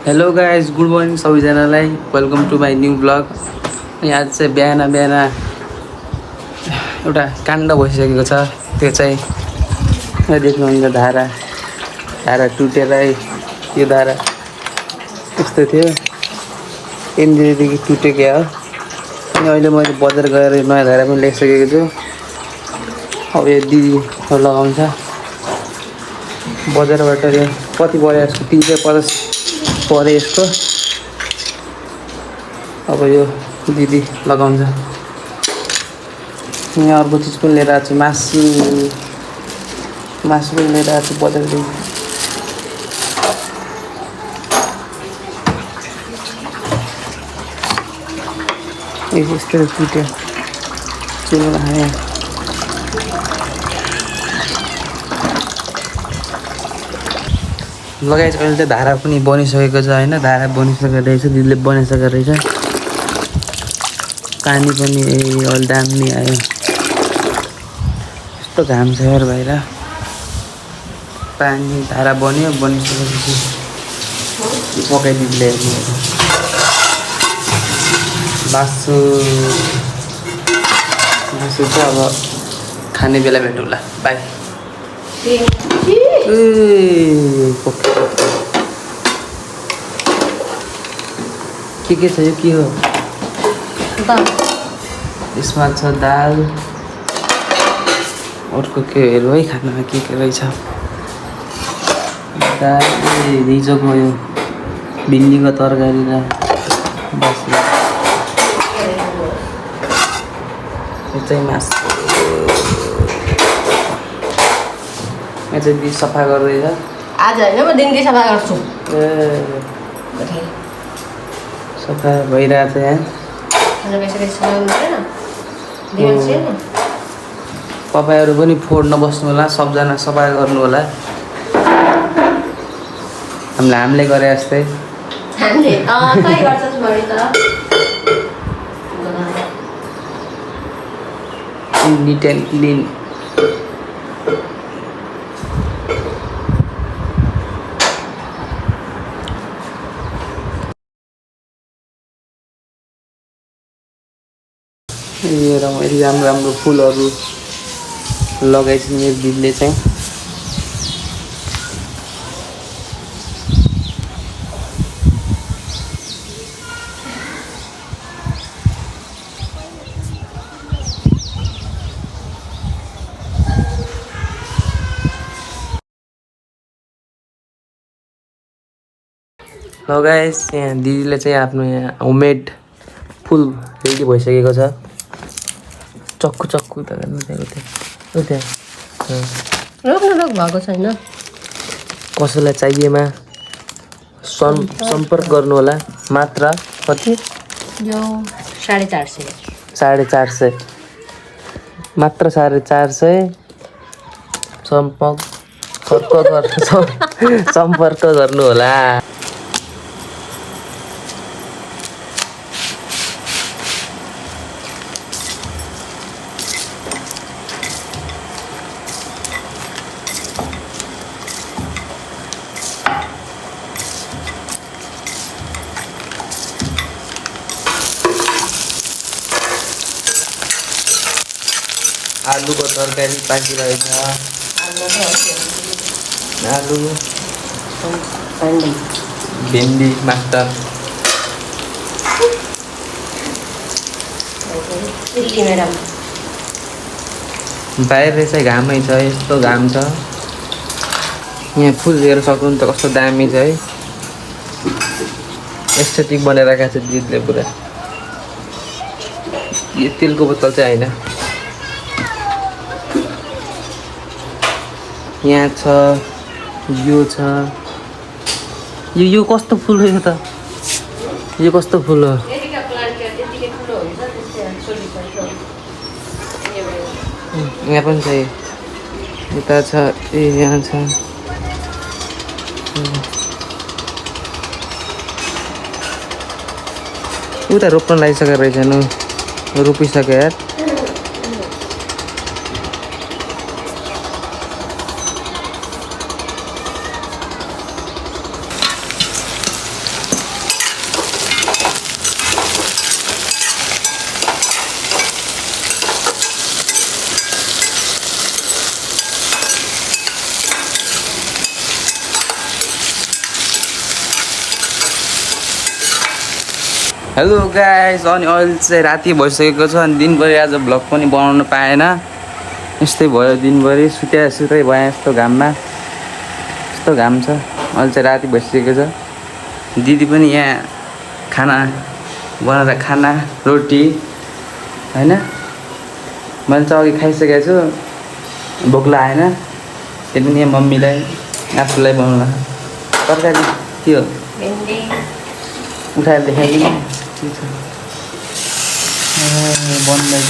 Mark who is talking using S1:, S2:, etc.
S1: Hello guys, good morning सबैजनालाई। Welcome to my new blog. आज चाहिँ बिहान एउटा काण्ड भइसकेको छ। त्यो चाहिँ देख्नुहुन्छ, धारा टुटेर यो धारा यस्तो थियो, एनजिओदेखि टुटेको हो। अनि अहिले मैले बजार गएर नयाँ धारा पनि ल्याइसकेको छु। अब यो दिदी लगाउँछ बजारबाट। यो कति पऱ्यो यसको? 350 पऱ्यो यसको। अब यो दिदी लगाउँछ। यहाँ अर्को चिज पनि लिएर आएको छु, मासु पनि लिएर आएको छु बजारदेखि। यस्तो टुट्यो चुलो खायो। लगाएछ अहिले चाहिँ धारा पनि बनिसकेको छ होइन। धारा बनिसकेको रहेछ, दिदीले बनाइसकेको रहेछ। पानी पनि अहिले दामी आयो। यस्तो घाम छ यार बाहिर। पानी धारा बनियो, बनिसकेपछि पकाइदिँदै मासु चाहिँ अब खाने बेला भेटौँला। बाई। के छ यो? के हो? यसमा छ दाल। अर्को के हेरौँ है खानामा के रहेछ। दाल, हिजोको यो भिन्डीको तरकारी र बस। यो चाहिँ मासु। यहाँ चाहिँ दिदी सफा गर्दैछ।
S2: आज होइन, म दिनकै सफा गर्छु।
S1: सफा भइरहेको छ यहाँ। तपाईँहरू पनि फोहोर नबस्नु होला, सबजना सफा गर्नु होला। हामीले गरे जस्तै। Neat and clean. यो राम्रो फुलहरू लगाइछन् मेरो दिदीले चाहिँ। ल गाइस, यहाँ दिदीले चाहिँ आफ्नो यहाँ होममेड फुल रेडी भइसकेको छ। चक्कु त गर्नु
S2: रोक्नु भएको छैन।
S1: कसैलाई चाहिएमा सम्पर्क गर्नु होला। मात्र कति?
S2: यो 450।
S1: 450 मात्र। 450 सम्पर्क गर्नु होला। आलुको तरकारी पाकिरहेछ। आलु, भिन्डी, मास्टर। बाहिर चाहिँ घामै छ, यस्तो घाम छ। यहाँ फुल हेर्न सक्नुहुन्छ कस्तो दामी छ है। एस्थेटिक बनाइरहेको छ दिदीले पुरा। यो तेलको बोतल चाहिँ होइन। यहाँ छ, यो छ। यो कस्तो फुल हो? यो त यो कस्तो फुल हो? यहाँ पनि छ, यता छ, यहाँ छ। उता रोप्न लागिसकेको रहेछ नि, रोपिसक्यो यार। हेलो गाइस, अनि अहिले चाहिँ राति भइसकेको छ अनि दिनभरि आज भ्लग पनि बनाउन पाएन। यस्तै भयो, दिनभरि सुतै भएँ यस्तो घाममा। यस्तो घाम छ। अहिले चाहिँ राति भइसकेको छ। दिदी पनि यहाँ खाना बनाएर खाना रोटी होइन, मैले चाहिँ अघि खाइसकेको छु, भोक लागेन। त्यही पनि यहाँ मम्मीलाई आफूलाई बनाउनु तरकारी के हो उठाएर देखाइदिनु। बन्दैछ